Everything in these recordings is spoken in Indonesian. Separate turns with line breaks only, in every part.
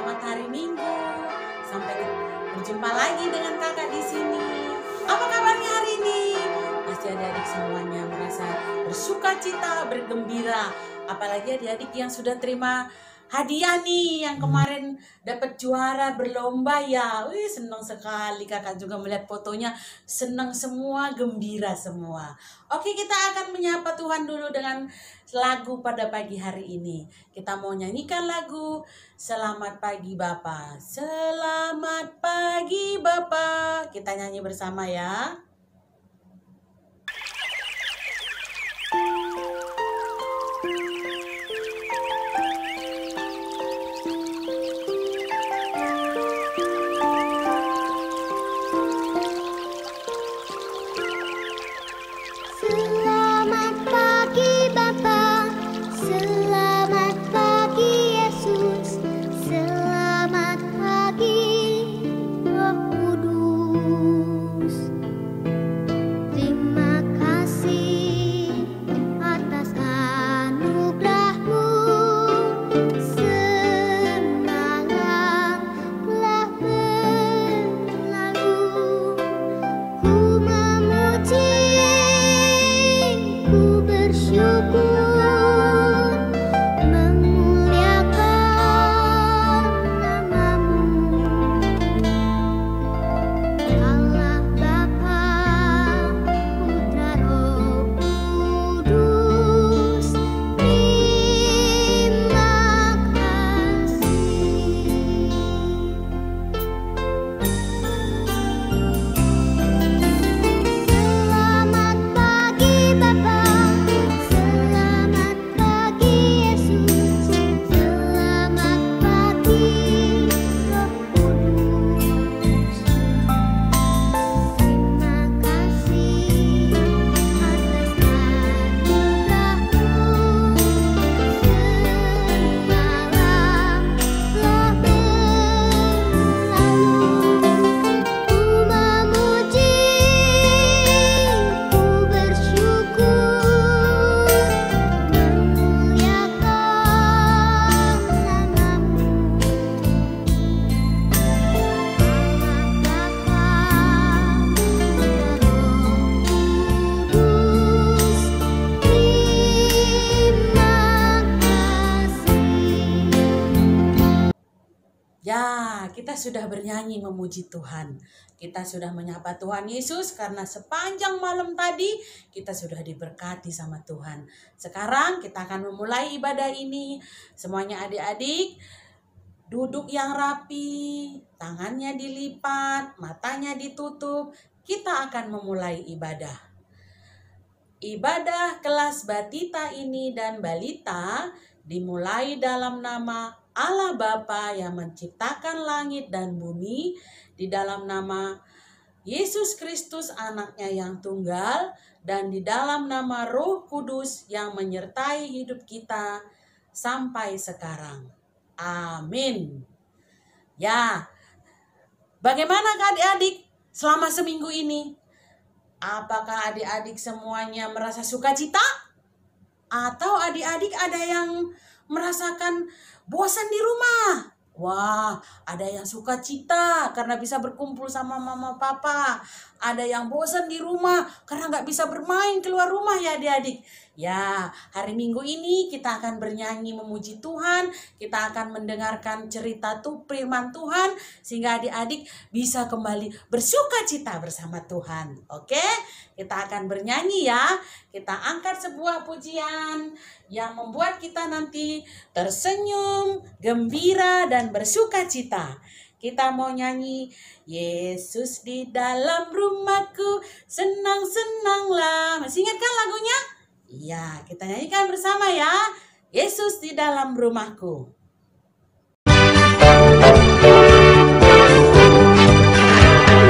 Selamat hari Minggu. Sampai berjumpa lagi dengan kakak di sini. Apa kabarnya hari ini? Pasti adik-adik semuanya merasa bersuka cita, bergembira. Apalagi adik-adik yang sudah terima hadiah nih, yang kemarin dapat juara berlomba ya. Wih, senang sekali. Kakak juga melihat fotonya, senang semua, gembira semua. Oke, kita akan menyapa Tuhan dulu dengan lagu pada pagi hari ini. Kita mau nyanyikan lagu Selamat Pagi Bapa. Selamat pagi Bapa. Kita nyanyi bersama ya.
Selamat pagi Bapa, selamat pagi Yesus, selamat pagi Roh Kudus. Terima kasih atas anugerah-Mu, semalam telah berlalu. Ku memuji, ku bersyukur, memuliakan nama-Mu. Allah Bapa, Putra, Roh Kudus, terima kasih. Selamat pagi Bapa, selamat pagi Yesus, selamat pagi Roh Kudus. Terima kasih atas anugerah-Mu, semalam telah berlalu. Ku memuji, ku bersyukur, memuliakan nama-Mu.
Ya, kita sudah bernyanyi memuji Tuhan. Kita sudah menyapa Tuhan Yesus karena sepanjang malam tadi kita sudah diberkati sama Tuhan. Sekarang kita akan memulai ibadah ini. Semuanya adik-adik duduk yang rapi, tangannya dilipat, matanya ditutup. Kita akan memulai ibadah. Ibadah kelas Batita ini dan Balita dimulai dalam nama Allah Bapa yang menciptakan langit dan bumi, di dalam nama Yesus Kristus anaknya yang tunggal, dan di dalam nama Roh Kudus yang menyertai hidup kita sampai sekarang. Amin. Ya, bagaimana adik-adik selama seminggu ini? Apakah adik-adik semuanya merasa sukacita? Atau adik-adik ada yang merasakan bosan di rumah? Wah, ada yang sukacita karena bisa berkumpul sama mama papa. Ada yang bosan di rumah karena nggak bisa bermain keluar rumah ya adik-adik. Ya, hari Minggu ini kita akan bernyanyi memuji Tuhan. Kita akan mendengarkan cerita firman Tuhan sehingga adik-adik bisa kembali bersukacita bersama Tuhan. Oke, kita akan bernyanyi ya. Kita angkat sebuah pujian yang membuat kita nanti tersenyum, gembira, dan bersukacita. Kita mau nyanyi, Yesus di dalam rumahku, senang-senanglah. Masih ingat kan lagunya? Iya, kita nyanyikan bersama ya. Yesus di dalam rumahku.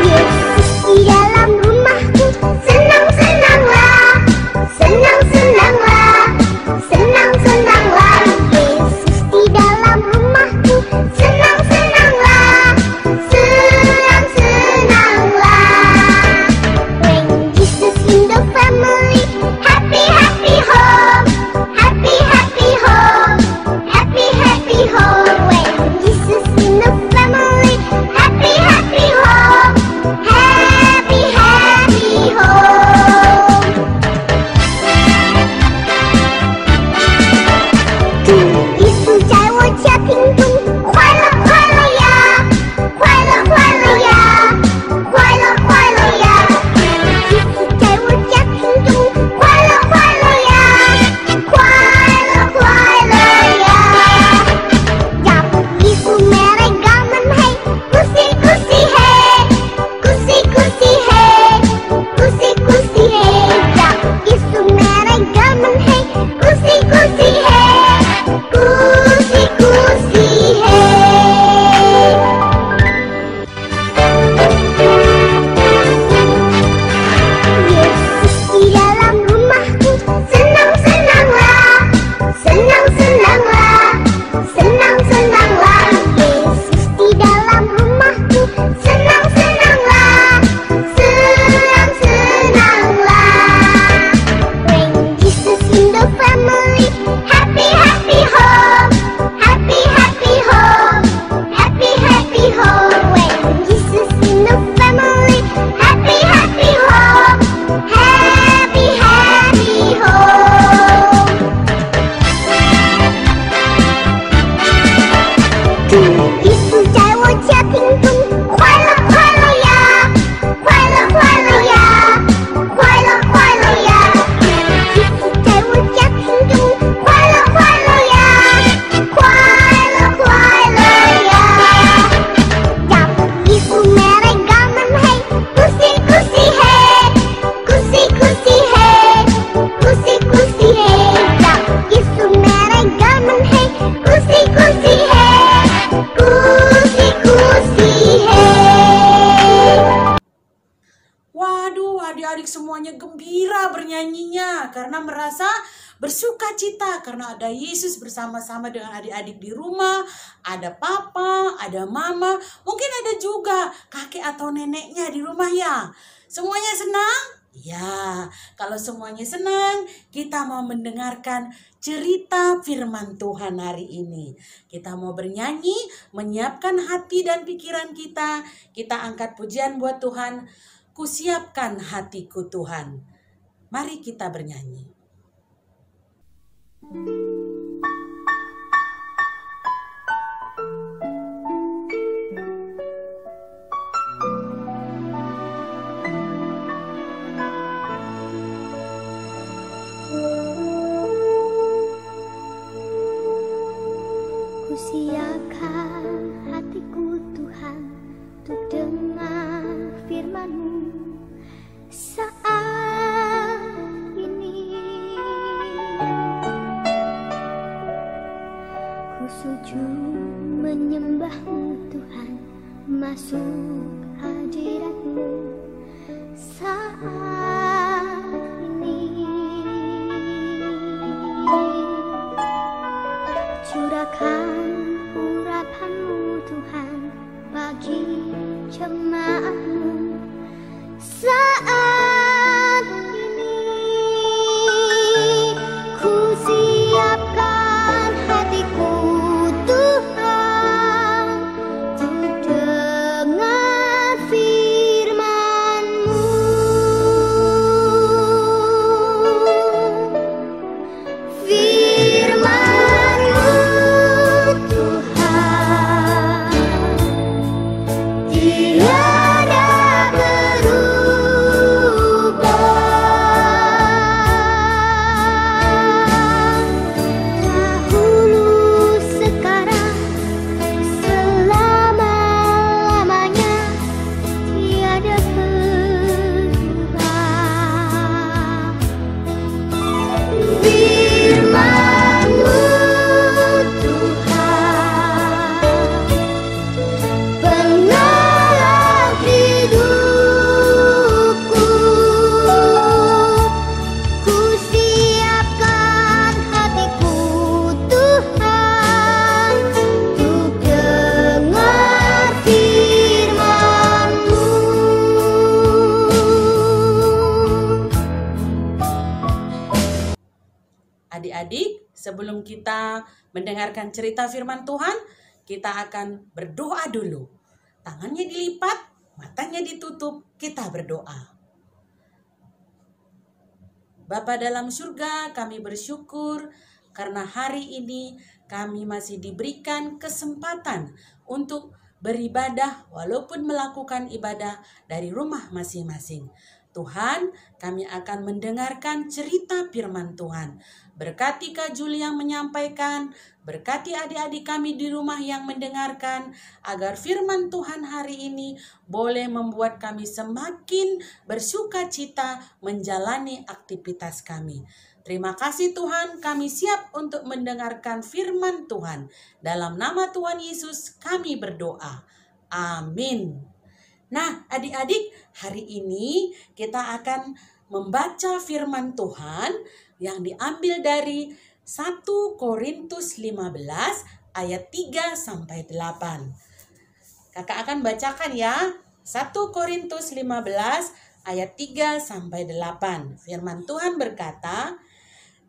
Yesus di dalam rumahku, senang-senanglah, senang-senanglah, senang-senanglah. Yesus di dalam rumahku, senang-senanglah, senang-senanglah. When Jesus in the family, happy, happy home, happy, happy home, happy, happy
bernyanyinya karena merasa bersuka cita karena ada Yesus bersama-sama dengan adik-adik di rumah, ada papa, ada mama, mungkin ada juga kakek atau neneknya di rumah ya. Semuanya senang? Ya, kalau semuanya senang, kita mau mendengarkan cerita firman Tuhan hari ini. Kita mau bernyanyi, menyiapkan hati dan pikiran kita. Kita angkat pujian buat Tuhan. Kusiapkan hatiku Tuhan. Mari kita bernyanyi.
Kusiapkan hatiku Tuhan untuk dengar firman-Mu saat ini. Ku sujud menyembah-Mu Tuhan, masuk hadirat-Mu saat ini. Curahkan urapan-Mu Tuhan bagi jemaat-Mu saat ini. Ku siapkan hatiku Tuhan untuk dengar firman-Mu. Firman-Mu Tuhan tiada berubah. Dahulu, sekarang, selama-lamanya tiada berubah. Firman-Mu Tuhan, penolong hidupku. Ku siapkan hatiku Tuhan untuk dengar firman-Mu.
Adik-adik, sebelum kita mendengarkan cerita firman Tuhan, kita akan berdoa dulu. Tangannya dilipat, matanya ditutup, kita berdoa. Bapa dalam surga, kami bersyukur karena hari ini kami masih diberikan kesempatan untuk beribadah walaupun melakukan ibadah dari rumah masing-masing. Tuhan, kami akan mendengarkan cerita firman Tuhan. Berkati Kak Juli yang menyampaikan, berkati adik-adik kami di rumah yang mendengarkan, agar firman Tuhan hari ini boleh membuat kami semakin bersuka cita menjalani aktivitas kami. Terima kasih Tuhan, kami siap untuk mendengarkan firman Tuhan. Dalam nama Tuhan Yesus kami berdoa. Amin. Nah, adik-adik, hari ini kita akan membaca firman Tuhan yang diambil dari 1 Korintus 15 ayat 3 sampai 8. Kakak akan bacakan ya. 1 Korintus 15 ayat 3 sampai 8. Firman Tuhan berkata,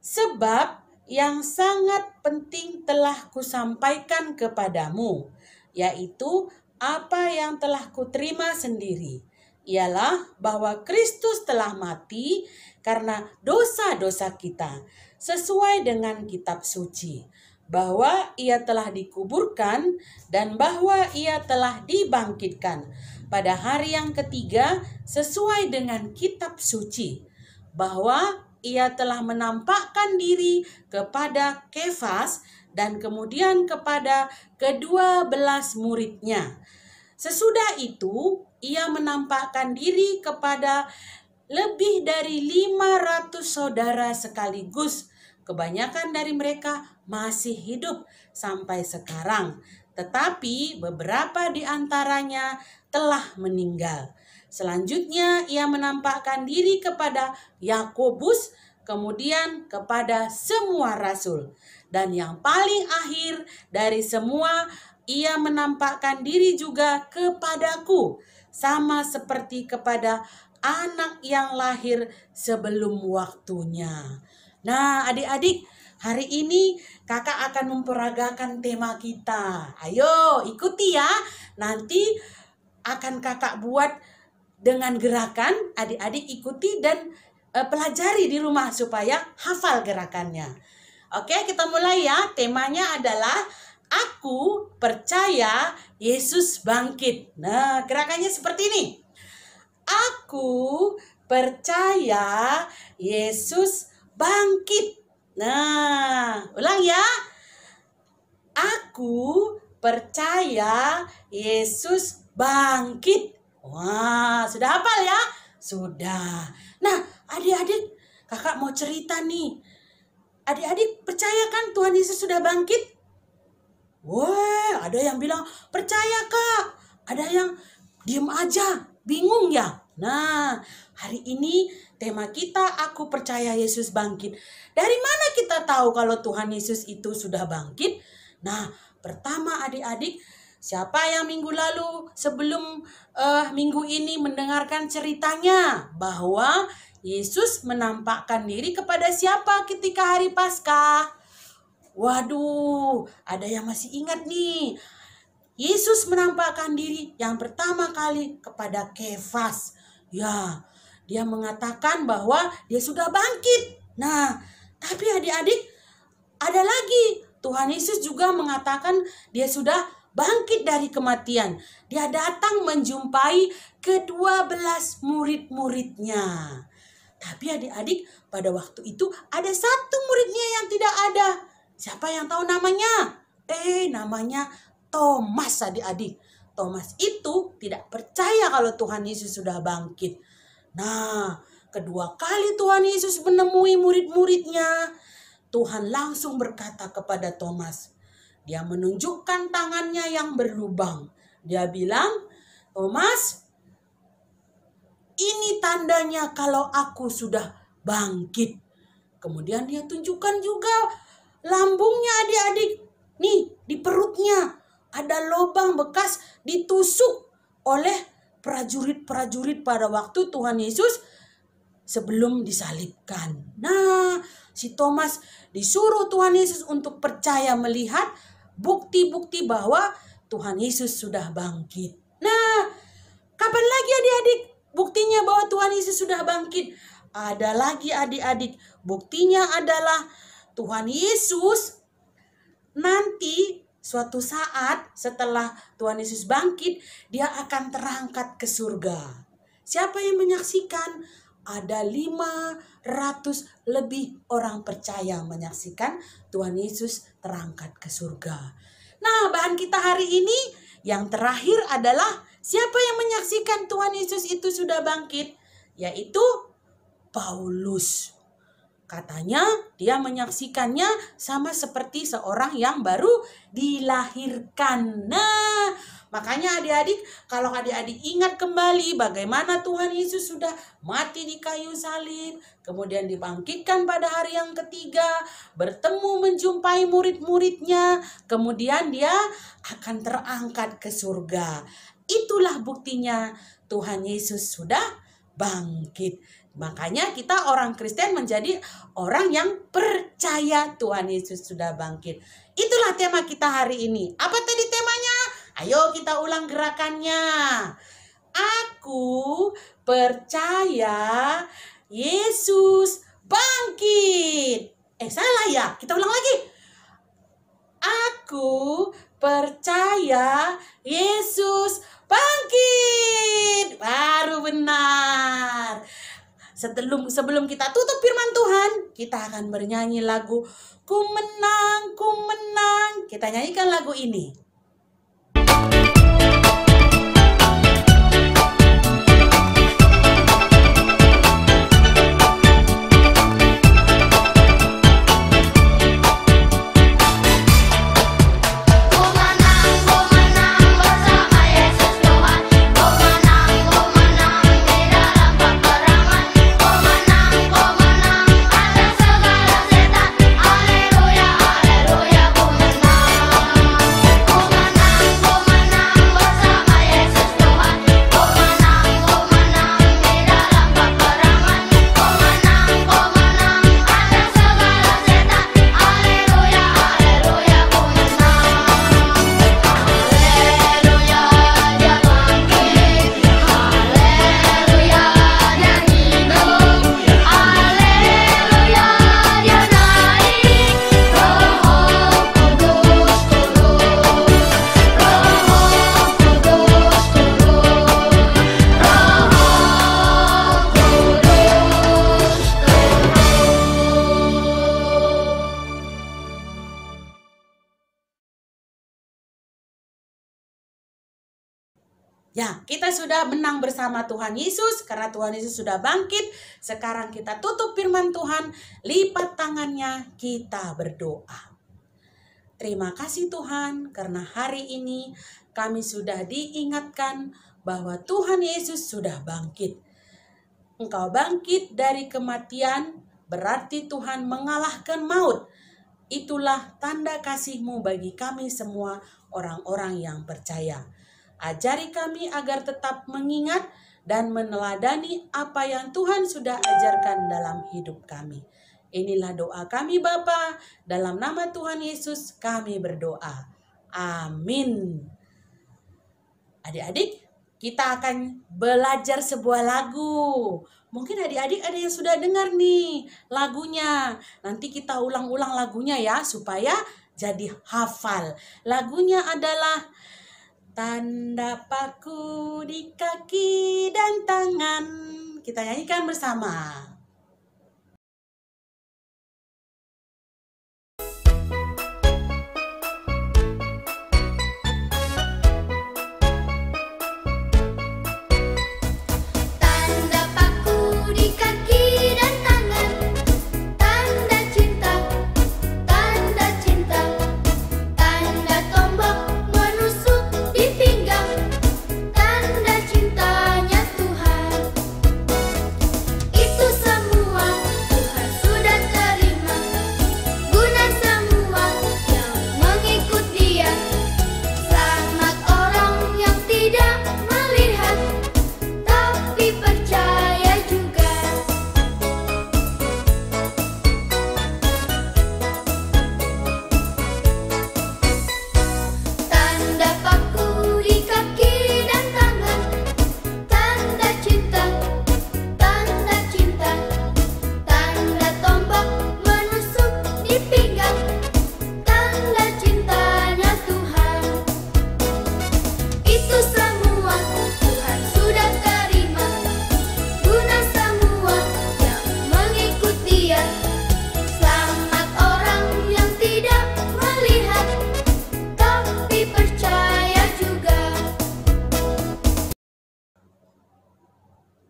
"Sebab yang sangat penting telah kusampaikan kepadamu, yaitu apa yang telah kuterima sendiri, ialah bahwa Kristus telah mati karena dosa-dosa kita, sesuai dengan kitab suci, bahwa ia telah dikuburkan dan bahwa ia telah dibangkitkan pada hari yang ketiga sesuai dengan kitab suci, bahwa ia telah menampakkan diri kepada Kefas dan kemudian kepada ke-12 muridnya. Sesudah itu, ia menampakkan diri kepada lebih dari 500 saudara sekaligus. Kebanyakan dari mereka masih hidup sampai sekarang, tetapi beberapa di antaranya telah meninggal. Selanjutnya ia menampakkan diri kepada Yakobus, kemudian kepada semua rasul. Dan yang paling akhir dari semua, ia menampakkan diri juga kepadaku, sama seperti kepada anak yang lahir sebelum waktunya. Nah, adik-adik, hari ini kakak akan memperagakan tema kita. Ayo ikuti ya. Nanti akan kakak buat dengan gerakan. Adik-adik ikuti dan pelajari di rumah supaya hafal gerakannya. Oke, kita mulai ya. Temanya adalah aku percaya Yesus bangkit. Nah, gerakannya seperti ini. Aku percaya Yesus bangkit. Nah, ulang ya. Aku percaya Yesus bangkit. Wah, sudah hafal ya? Sudah. Nah, adik-adik, kakak mau cerita nih. Adik-adik percaya kan Tuhan Yesus sudah bangkit? Wah, ada yang bilang percaya kak. Ada yang diem aja, bingung ya. Nah, hari ini tema kita aku percaya Yesus bangkit. Dari mana kita tahu kalau Tuhan Yesus itu sudah bangkit? Nah, pertama adik-adik, siapa yang minggu lalu sebelum minggu ini mendengarkan ceritanya bahwa Yesus menampakkan diri kepada siapa ketika hari Paskah? Waduh, ada yang masih ingat nih. Yesus menampakkan diri yang pertama kali kepada Kefas. Ya, dia mengatakan bahwa dia sudah bangkit. Nah, tapi adik-adik, ada lagi. Tuhan Yesus juga mengatakan dia sudah bangkit dari kematian. Dia datang menjumpai ke-12 murid-muridnya. Tapi adik-adik, pada waktu itu ada satu muridnya yang tidak ada. Siapa yang tahu namanya? Namanya Thomas adik-adik. Thomas itu tidak percaya kalau Tuhan Yesus sudah bangkit. Nah, kedua kali Tuhan Yesus menemui murid-muridnya, Tuhan langsung berkata kepada Thomas. Dia menunjukkan tangannya yang berlubang. Dia bilang, Thomas, ini tandanya kalau aku sudah bangkit. Kemudian dia tunjukkan juga lambungnya adik-adik. Nih, di perutnya ada lubang bekas ditusuk oleh prajurit-prajurit pada waktu Tuhan Yesus sebelum disalibkan. Nah, si Thomas disuruh Tuhan Yesus untuk percaya melihat bukti-bukti bahwa Tuhan Yesus sudah bangkit. Nah, kapan lagi adik-adik buktinya bahwa Tuhan Yesus sudah bangkit? Ada lagi adik-adik, buktinya adalah Tuhan Yesus nanti suatu saat setelah Tuhan Yesus bangkit, dia akan terangkat ke surga. Siapa yang menyaksikan? Ada 500 lebih orang percaya menyaksikan Tuhan Yesus terangkat ke surga. Nah, bahan kita hari ini yang terakhir adalah siapa yang menyaksikan Tuhan Yesus itu sudah bangkit? Yaitu Paulus. Katanya dia menyaksikannya sama seperti seorang yang baru dilahirkan. Nah, makanya adik-adik, kalau adik-adik ingat kembali bagaimana Tuhan Yesus sudah mati di kayu salib, kemudian dibangkitkan pada hari yang ketiga, bertemu menjumpai murid-muridnya, kemudian dia akan terangkat ke surga. Itulah buktinya Tuhan Yesus sudah bangkit. Makanya kita orang Kristen menjadi orang yang percaya Tuhan Yesus sudah bangkit. Itulah tema kita hari ini. Apa tadi temanya? Ayo kita ulang gerakannya. Aku percaya Yesus bangkit. Salah ya? Kita ulang lagi. Aku percaya Yesus bangkit. Baru benar. Sebelum kita tutup firman Tuhan, kita akan bernyanyi lagu Ku menang, ku menang. Kita nyanyikan lagu ini.
Ku menang bersama Yesus Tuhan. Ku menang
Ya, kita sudah menang bersama Tuhan Yesus karena Tuhan Yesus sudah bangkit. Sekarang kita tutup firman Tuhan, lipat tangannya, kita berdoa. Terima kasih Tuhan karena hari ini kami sudah diingatkan bahwa Tuhan Yesus sudah bangkit. Engkau bangkit dari kematian, berarti Tuhan mengalahkan maut. Itulah tanda kasih-Mu bagi kami semua orang-orang yang percaya. Ajari kami agar tetap mengingat dan meneladani apa yang Tuhan sudah ajarkan dalam hidup kami. Inilah doa kami Bapa, dalam nama Tuhan Yesus kami berdoa. Amin. Adik-adik, kita akan belajar sebuah lagu. Mungkin adik-adik ada yang sudah dengar nih lagunya. Nanti kita ulang-ulang lagunya ya supaya jadi hafal. Lagunya adalah tanda paku di kaki dan tangan. Kita nyanyikan bersama.
Tanda paku di kaki dan tangan, tanda cinta, tanda cinta, tanda tombak menusuk di pinggang, tanda cintanya Tuhan. Itu semua Tuhan sudah terima, guna semua yang mengikut Dia. Selamat orang yang tidak melihat tapi percaya juga. Tanda paku di kaki dan tangan, tanda cinta, tanda cinta, tanda tombak menusuk di pinggang, tanda cintanya Tuhan. Itu semua Tuhan sudah terima, guna semua yang mengikut Dia. Selamat orang yang tidak melihat tapi percaya juga.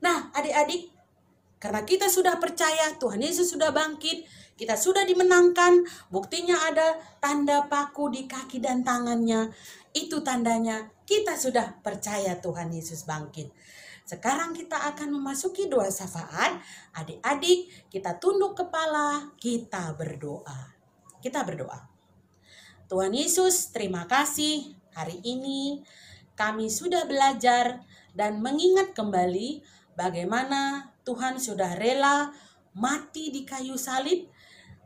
Nah, adik-adik, karena kita sudah percaya Tuhan Yesus sudah bangkit, kita sudah dimenangkan, buktinya ada tanda paku di kaki dan tangannya. Itu tandanya kita sudah percaya Tuhan Yesus bangkit. Sekarang kita akan memasuki doa syafaat. Adik-adik, kita tunduk kepala, kita berdoa. Kita berdoa. Tuhan Yesus, terima kasih hari ini kami sudah belajar dan mengingat kembali bagaimana Tuhan sudah rela mati di kayu salib,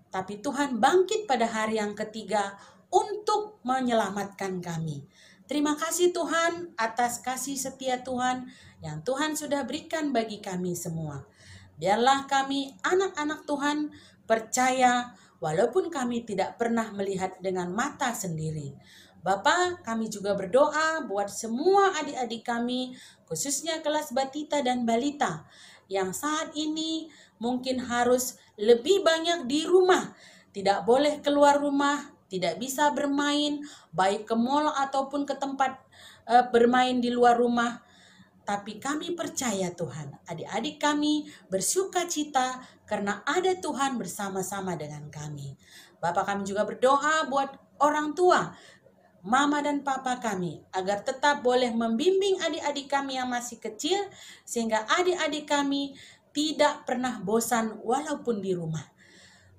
tapi Tuhan bangkit pada hari yang ketiga untuk menyelamatkan kami. Terima kasih Tuhan atas kasih setia Tuhan yang Tuhan sudah berikan bagi kami semua. Biarlah kami anak-anak Tuhan percaya walaupun kami tidak pernah melihat dengan mata sendiri. Bapa, kami juga berdoa buat semua adik-adik kami, khususnya kelas batita dan balita, yang saat ini mungkin harus lebih banyak di rumah, tidak boleh keluar rumah, tidak bisa bermain, baik ke mall ataupun ke tempat bermain di luar rumah. Tapi kami percaya Tuhan, adik-adik kami bersuka cita karena ada Tuhan bersama-sama dengan kami. Bapak kami juga berdoa buat orang tua, mama dan papa kami, agar tetap boleh membimbing adik-adik kami yang masih kecil, sehingga adik-adik kami tidak pernah bosan walaupun di rumah.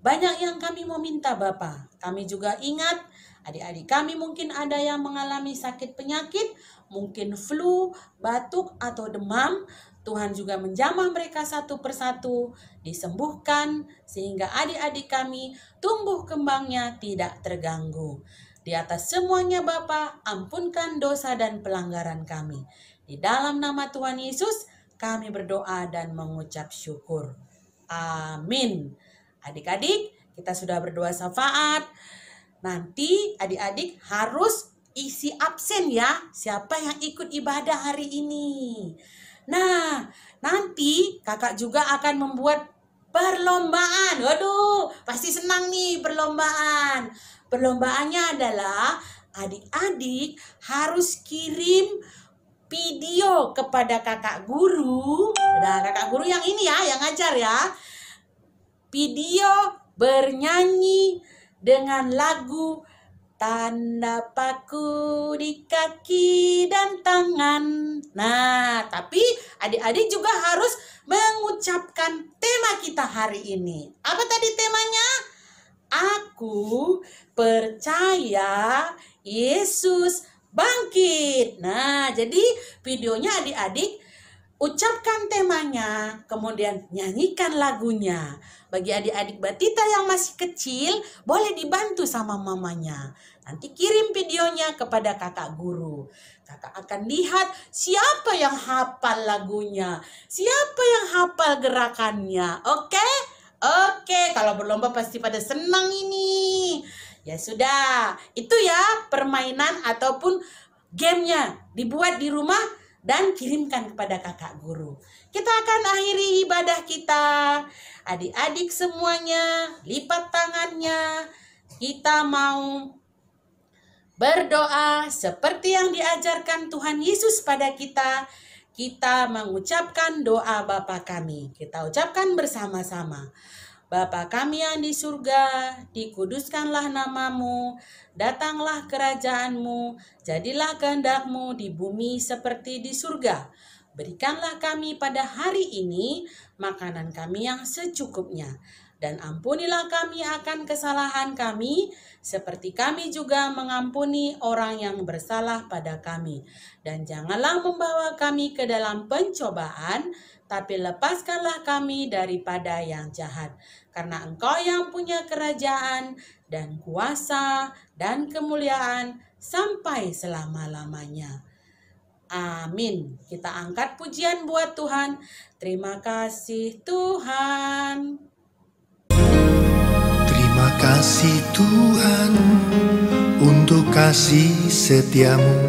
Banyak yang kami mau minta Bapak. Kami juga ingat adik-adik kami mungkin ada yang mengalami sakit penyakit, mungkin flu, batuk, atau demam. Tuhan juga menjamah mereka satu persatu, disembuhkan, sehingga adik-adik kami tumbuh kembangnya tidak terganggu. Di atas semuanya Bapa, ampunkan dosa dan pelanggaran kami. Di dalam nama Tuhan Yesus, kami berdoa dan mengucap syukur. Amin. Adik-adik, kita sudah berdoa syafaat. Nanti adik-adik harus isi absen ya, siapa yang ikut ibadah hari ini. Nah, nanti kakak juga akan membuat perlombaan. Waduh, pasti senang nih perlombaan. Perlombaannya adalah adik-adik harus kirim video kepada kakak guru. Nah, kakak guru yang ini ya, yang ngajar ya. Video bernyanyi dengan lagu Tanda paku di kaki dan tangan. Nah, tapi adik-adik juga harus mengucapkan tema kita hari ini. Apa tadi temanya? Aku percaya Yesus bangkit. Nah, jadi videonya adik-adik ucapkan temanya, kemudian nyanyikan lagunya. Bagi adik-adik batita yang masih kecil, boleh dibantu sama mamanya. Nanti kirim videonya kepada kakak guru. Kakak akan lihat siapa yang hafal lagunya, siapa yang hafal gerakannya. Oke? Oke, kalau berlomba pasti pada senang ini. Ya sudah, itu ya permainan ataupun gamenya dibuat di rumah dan kirimkan kepada kakak guru. Kita akan akhiri ibadah kita. Adik-adik semuanya, lipat tangannya. Kita mau berdoa seperti yang diajarkan Tuhan Yesus pada kita. Kita mengucapkan doa Bapa kami. Kita ucapkan bersama-sama. Bapa kami yang di surga, dikuduskanlah namamu, datanglah kerajaanmu, jadilah kehendak-Mu di bumi seperti di surga. Berikanlah kami pada hari ini makanan kami yang secukupnya, dan ampunilah kami akan kesalahan kami, seperti kami juga mengampuni orang yang bersalah pada kami. Dan janganlah membawa kami ke dalam pencobaan, tapi lepaskanlah kami daripada yang jahat. Karena Engkau yang punya kerajaan dan kuasa dan kemuliaan sampai selama-lamanya. Amin. Kita angkat pujian buat Tuhan. Terima kasih Tuhan.
Terima kasih Tuhan untuk kasih setiamu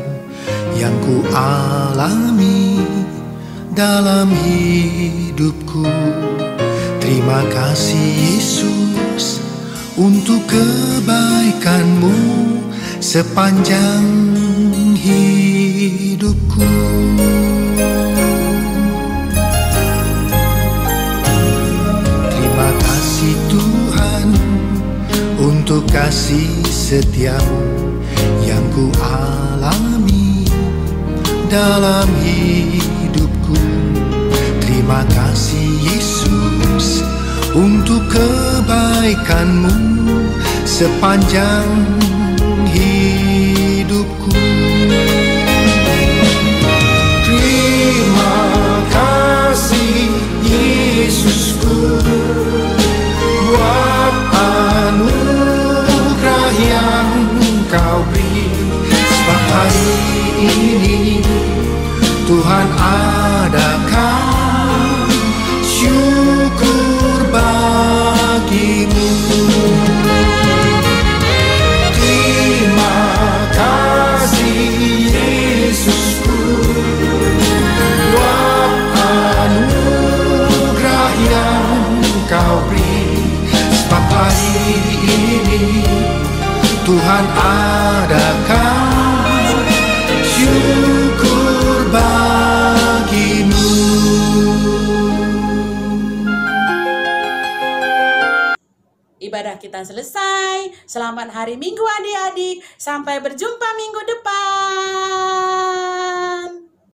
yang ku alami dalam hidupku. Terima kasih Yesus untuk kebaikan-Mu sepanjang hidupku. Terima kasih Tuhan untuk kasih setiamu yang ku alami dalam hidupku. Terima kasih Yesus untuk kebaikan-Mu sepanjang hidupku. Terima kasih Yesusku buat anugerah yang Kau beri. Sebab hari ini Tuhan adakan syukur bagi-Mu. Terima kasih Yesusku buat anugerah yang Kau beri. Sebab hari ini Tuhan adakan syukur bagi-Mu.
Ibadah kita selesai. Selamat hari Minggu adik-adik. Sampai berjumpa minggu depan.